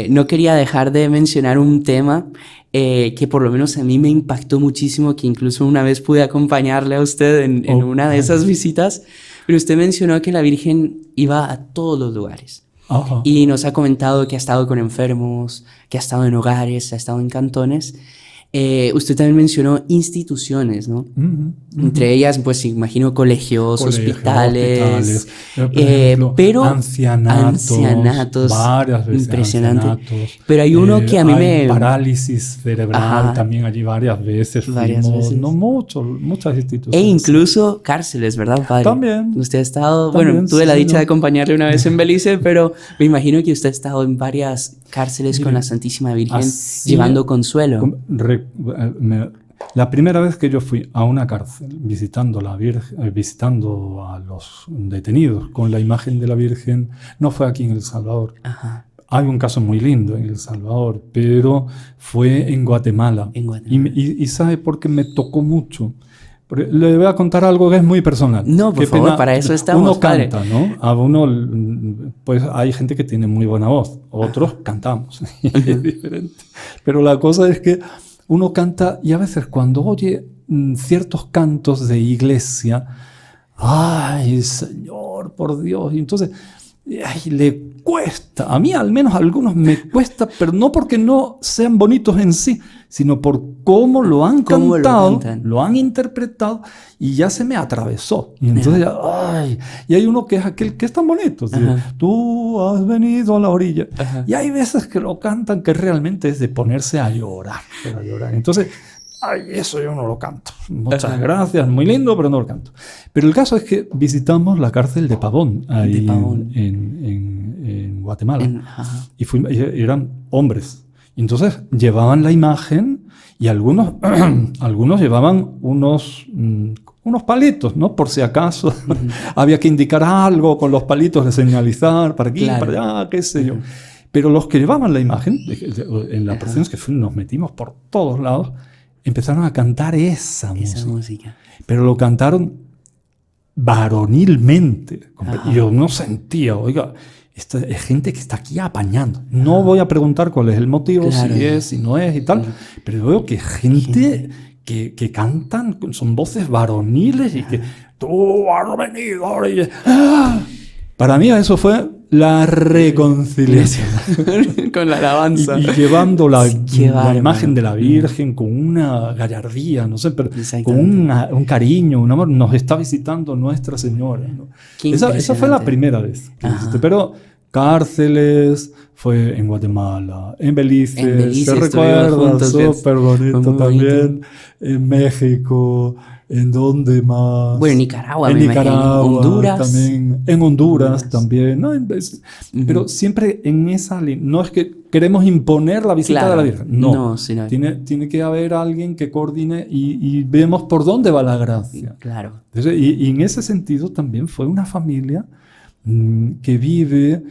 Speaker 2: no quería dejar de mencionar un tema que por lo menos a mí me impactó muchísimo, que incluso una vez pude acompañarle a usted en una de esas visitas, pero usted mencionó que la Virgen iba a todos los lugares. Y nos ha comentado que ha estado con enfermos, que ha estado en hogares, ha estado en cantones. Usted también mencionó instituciones, ¿no? Entre ellas, pues imagino colegios, hospitales,
Speaker 3: por ejemplo,
Speaker 2: pero
Speaker 3: ancianatos, varias veces
Speaker 2: impresionante.
Speaker 3: ancianatos.
Speaker 2: Pero hay uno que a mí
Speaker 3: hay
Speaker 2: me...
Speaker 3: parálisis cerebral también allí varias veces. No muchas instituciones.
Speaker 2: E incluso cárceles, ¿verdad, padre?
Speaker 3: También.
Speaker 2: Usted ha estado...
Speaker 3: También,
Speaker 2: bueno, tuve la dicha
Speaker 3: ¿no?
Speaker 2: de acompañarle una vez en Belice, pero me imagino que usted ha estado en varias cárceles con la Santísima Virgen llevando consuelo.
Speaker 3: La primera vez que yo fui a una cárcel visitando a los detenidos con la imagen de la Virgen, no fue aquí en El Salvador.
Speaker 2: Ajá.
Speaker 3: Hay un caso muy lindo en El Salvador, pero fue en Guatemala. Y ¿sabe por qué me tocó mucho? Porque le voy a contar algo que es muy personal.
Speaker 2: No, por favor, para eso estamos,
Speaker 3: uno canta, ¿no? A uno, pues hay gente que tiene muy buena voz, otros cantamos, es diferente. Pero la cosa es que uno canta y a veces cuando oye ciertos cantos de iglesia, ¡ay, Señor, por Dios! Y entonces, le cuesta, a mí al menos a algunos me cuesta, pero no porque no sean bonitos en sí, sino por cómo lo han cantado, lo han interpretado y ya se me atravesó. Y entonces, y hay uno que es aquel que es tan bonito, ¿sí? Tú has venido a la orilla. Y hay veces que lo cantan que realmente es de ponerse a llorar, Entonces, eso yo no lo canto. Muchas gracias, muy lindo, pero no lo canto. Pero el caso es que visitamos la cárcel de Pavón, ahí en Guatemala. Y eran hombres. Entonces llevaban la imagen y algunos llevaban unos palitos, ¿no? Por si acaso había que indicar algo con los palitos de señalizar para aquí, para allá, qué sé yo. Pero los que llevaban la imagen, en las personas que nos metimos por todos lados, empezaron a cantar esa música. Pero lo cantaron varonilmente. Y yo no sentía, oiga, esta es gente que está aquí apañando. No voy a preguntar cuál es el motivo, si es, si no es y tal, pero veo que gente que cantan, son voces varoniles y que tú has venido. Para mí eso fue la reconciliación.
Speaker 2: Con la alabanza.
Speaker 3: Y llevando la imagen de la Virgen con una gallardía, no sé, pero con un cariño, un amor. Nos está visitando Nuestra Señora, ¿no? Esa fue la primera vez que visité, pero cárceles, fue en Guatemala, en Belice se recuerda, súper bonito también, en México, ¿en dónde más?
Speaker 2: Bueno, en Nicaragua,
Speaker 3: en Nicaragua,
Speaker 2: Honduras.
Speaker 3: También, en Honduras también, ¿no? Pero siempre en esa línea. No es que queremos imponer la visita de la Virgen, no. Tiene que haber alguien que coordine y vemos por dónde va la gracia.
Speaker 2: Claro.
Speaker 3: Entonces, y en ese sentido también fue una familia que vive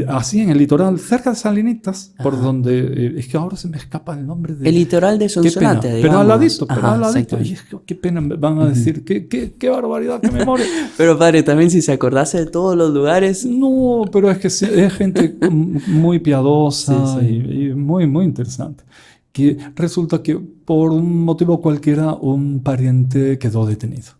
Speaker 3: así en el litoral, cerca de Salinitas, por donde, es que ahora se me escapa el nombre de...
Speaker 2: El litoral de Sonsonate, digamos.
Speaker 3: Pero al ladito, y es que, qué pena, van a decir, qué barbaridad, qué memoria.
Speaker 2: Pero padre, también si se acordase de todos los lugares...
Speaker 3: No, pero es que es gente muy piadosa y muy, muy interesante. Que resulta que por un motivo cualquiera un pariente quedó detenido.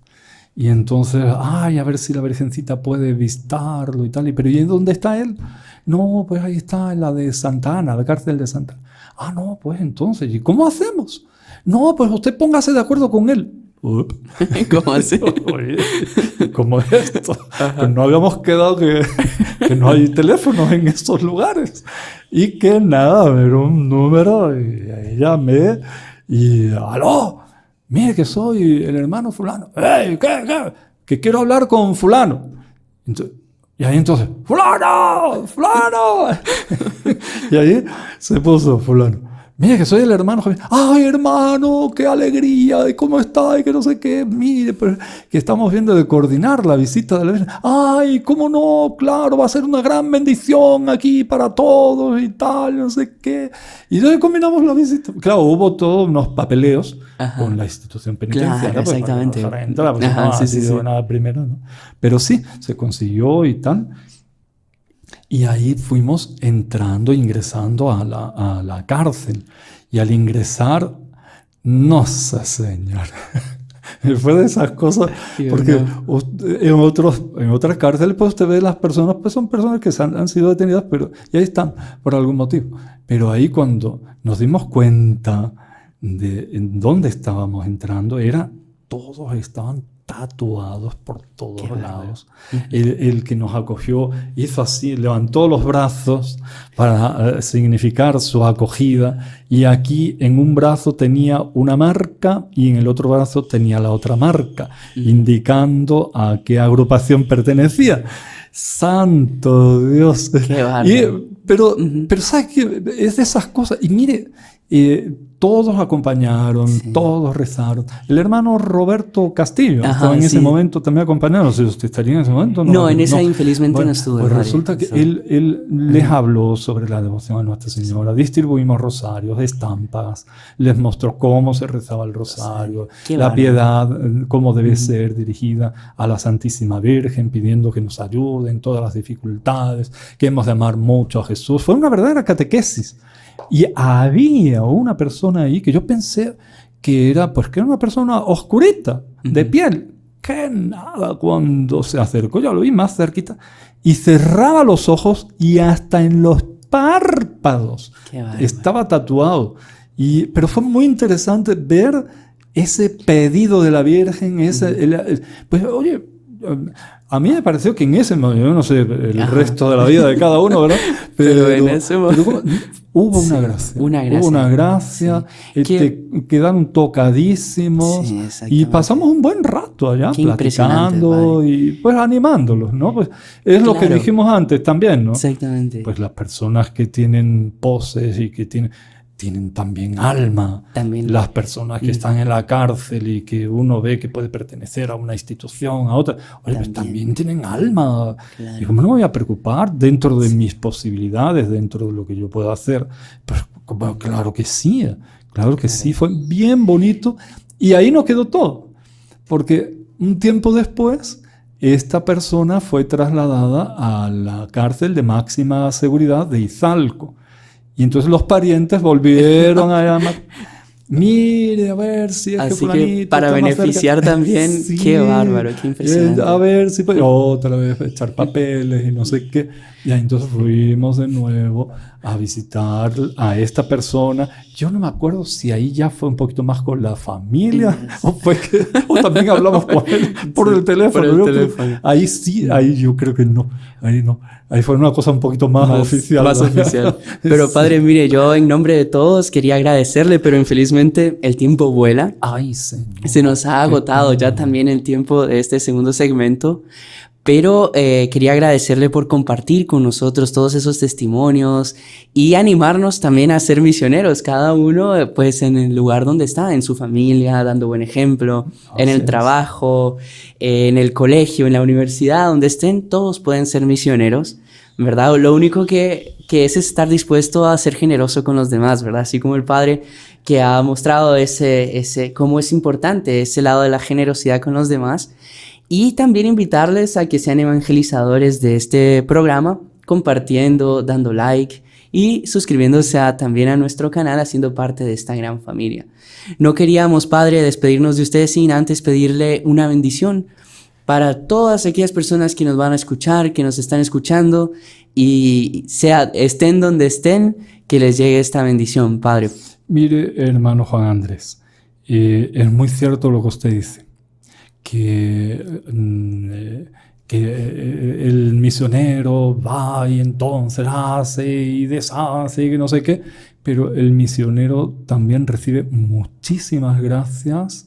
Speaker 3: Y entonces, a ver si la Virgencita puede visitarlo y tal. Pero ¿y dónde está él? No, pues ahí está, en la de Santa Ana, la cárcel de Santa Ana. No, pues entonces, ¿y cómo hacemos? No, pues usted póngase de acuerdo con él.
Speaker 2: ¿Cómo así?
Speaker 3: ¿Cómo es esto? Pues no habíamos quedado que no hay teléfonos en estos lugares. Y que nada, me dio un número y ahí llamé y ¡aló! Mire que soy el hermano fulano. ¡Ey! ¿Qué? Que quiero hablar con fulano. Y ahí entonces, ¡fulano! Y ahí se puso fulano. Mire que soy el hermano Javier. ¡Ay, hermano! ¡Qué alegría! ¿Y cómo está? Y que no sé qué. Mire, pero que estamos viendo de coordinar la visita de la Virgen. ¡Ay, cómo no! Claro, va a ser una gran bendición aquí para todos y tal, no sé qué. Y entonces combinamos la visita. Claro, hubo todos unos papeleos con la institución penitenciaria.
Speaker 2: Claro, exactamente.
Speaker 3: Para entrar, pues no ha sido nada primero, ¿no? Pero sí, se consiguió y tal. Y ahí fuimos ingresando a la cárcel. Y al ingresar, no sé, señor. Fue de esas cosas, porque en otras cárceles pues usted ve las personas, pues son personas que han sido detenidas, pero y ahí están por algún motivo. Pero ahí cuando nos dimos cuenta en dónde estábamos entrando, todos estaban tatuados por todos lados. El que nos acogió hizo así, levantó los brazos para significar su acogida, y aquí en un brazo tenía una marca y en el otro brazo tenía la otra marca, indicando a qué agrupación pertenecía. ¡Santo Dios!
Speaker 2: ¡Qué bárbaro!
Speaker 3: Pero ¿sabes qué? Es de esas cosas. Y mire, todos acompañaron, todos rezaron. El hermano Roberto Castillo estaba en ese momento también acompañando. No sé si usted estaría en ese momento.
Speaker 2: No, en esa infelizmente no estuve.
Speaker 3: Pues resulta que él les habló sobre la devoción a Nuestra Señora. Distribuimos rosarios, estampas, les mostró cómo se rezaba el rosario, la piedad, cómo debe ser dirigida a la Santísima Virgen, pidiendo que nos ayude en todas las dificultades, que hemos de amar mucho a Jesús. Fue una verdadera catequesis. Y había una persona ahí que yo pensé que era una persona oscurita, de piel, que nada, cuando se acercó, ya lo vi más cerquita, y cerraba los ojos y hasta en los párpados estaba tatuado. Pero fue muy interesante ver ese pedido de la Virgen, pues oye, a mí me pareció que en ese momento, yo no sé el resto de la vida de cada uno, ¿verdad?
Speaker 2: Pero en ese momento
Speaker 3: hubo una gracia. Hubo una gracia, quedaron tocadísimos, y pasamos un buen rato allá platicando y pues animándolos, ¿no? Pues es lo que dijimos antes también, ¿no?
Speaker 2: Exactamente.
Speaker 3: Pues las personas que tienen poses y que tienen también alma. Las personas que están en la cárcel y que uno ve que puede pertenecer a una institución, a otra, pues también tienen alma. Claro. Y como no me voy a preocupar dentro de mis posibilidades, dentro de lo que yo puedo hacer, pues claro que sí, fue bien bonito. Y ahí no quedó todo, porque un tiempo después esta persona fue trasladada a la cárcel de máxima seguridad de Izalco. Y entonces los parientes volvieron a llamar. Mire, a ver si es
Speaker 2: así
Speaker 3: que fulanito
Speaker 2: que para beneficiar también, qué bárbaro, qué impresionante.
Speaker 3: A ver si otra vez echar papeles y no sé qué. Y entonces fuimos de nuevo a visitar a esta persona. Yo no me acuerdo si ahí ya fue un poquito más con la familia o también hablamos con él por el teléfono. Ahí sí, ahí yo creo que no. Ahí no. Ahí fue una cosa un poquito más oficial.
Speaker 2: Más oficial. Pero padre, mire, yo en nombre de todos quería agradecerle, pero infelizmente el tiempo vuela.
Speaker 3: Ay, Señor.
Speaker 2: Se nos ha agotado ya también el tiempo de este segundo segmento. Pero quería agradecerle por compartir con nosotros todos esos testimonios y animarnos también a ser misioneros, cada uno pues en el lugar donde está, en su familia, dando buen ejemplo, en el trabajo, en el colegio, en la universidad, donde estén, todos pueden ser misioneros, ¿verdad? Lo único que es estar dispuesto a ser generoso con los demás, ¿verdad? Así como el Padre que ha mostrado cómo es importante ese lado de la generosidad con los demás. Y también invitarles a que sean evangelizadores de este programa, compartiendo, dando like y suscribiéndose también a nuestro canal, haciendo parte de esta gran familia. No queríamos, Padre, despedirnos de ustedes sin antes pedirle una bendición para todas aquellas personas que nos van a escuchar, que nos están escuchando, y estén donde estén, que les llegue esta bendición, Padre.
Speaker 3: Mire, hermano Juan Andrés, es muy cierto lo que usted dice. Que el misionero va y entonces hace y deshace y que no sé qué, pero el misionero también recibe muchísimas gracias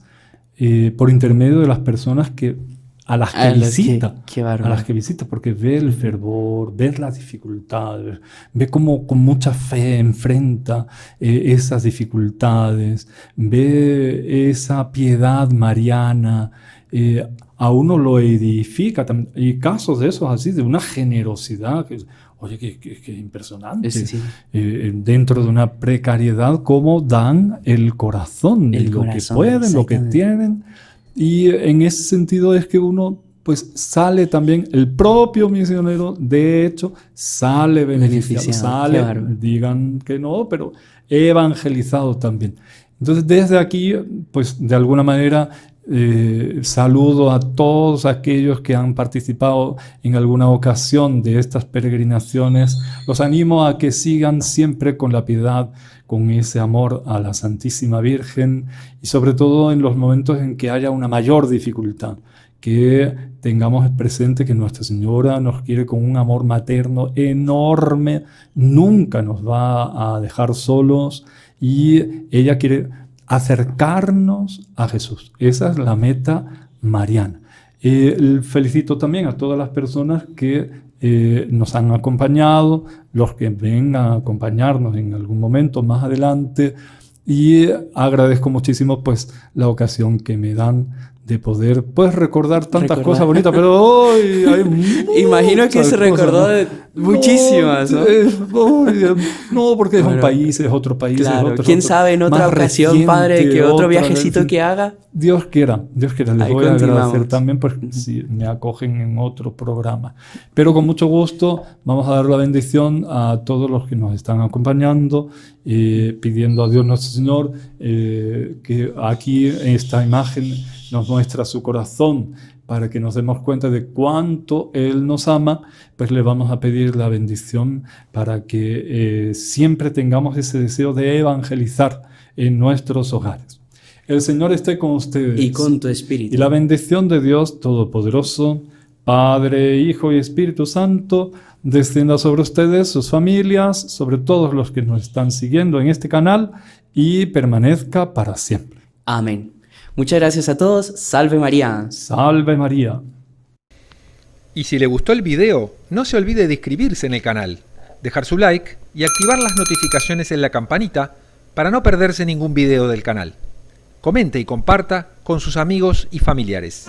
Speaker 3: por intermedio de las personas a las que visita, porque ve el fervor, ve las dificultades, ve cómo con mucha fe enfrenta esas dificultades, ve esa piedad mariana. A uno lo edifica. Y casos de esos así, de una generosidad que impresionante.
Speaker 2: Sí.
Speaker 3: Dentro de una precariedad, cómo dan el corazón, lo que pueden, lo que tienen. Y en ese sentido es que uno pues sale también, el propio misionero, de hecho, sale beneficiado, digan que no, pero evangelizado también. Entonces, desde aquí, pues de alguna manera, Saludo a todos aquellos que han participado en alguna ocasión de estas peregrinaciones. Los animo a que sigan siempre con la piedad, con ese amor a la Santísima Virgen, y sobre todo en los momentos en que haya una mayor dificultad, que tengamos presente que Nuestra Señora nos quiere con un amor materno enorme, nunca nos va a dejar solos, y ella quiere acercarnos a Jesús. Esa es la meta mariana. Felicito también a todas las personas que nos han acompañado, los que vengan a acompañarnos en algún momento más adelante, y agradezco muchísimo pues la ocasión que me dan de poder pues recordar tantas cosas bonitas, pero hoy hay
Speaker 2: imagino que se recordó de muchísimas, ¿no?
Speaker 3: No, porque es un país, es otro país.
Speaker 2: Claro,
Speaker 3: es otro,
Speaker 2: quién sabe en otra ocasión, reciente, padre, que otro viajecito que haga.
Speaker 3: Dios quiera. Les voy a agradecer también pues, si me acogen en otro programa. Pero con mucho gusto vamos a dar la bendición a todos los que nos están acompañando, pidiendo a Dios nuestro Señor que aquí en esta imagen nos muestra su corazón para que nos demos cuenta de cuánto Él nos ama. Pues le vamos a pedir la bendición para que siempre tengamos ese deseo de evangelizar en nuestros hogares. El Señor esté con ustedes.
Speaker 2: Y con tu espíritu.
Speaker 3: Y la bendición de Dios Todopoderoso, Padre, Hijo y Espíritu Santo, descienda sobre ustedes, sus familias, sobre todos los que nos están siguiendo en este canal, y permanezca para siempre.
Speaker 2: Amén. Muchas gracias a todos. Salve María.
Speaker 3: Salve María.
Speaker 4: Y si le gustó el video, no se olvide de inscribirse en el canal, dejar su like y activar las notificaciones en la campanita para no perderse ningún video del canal. Comente y comparta con sus amigos y familiares.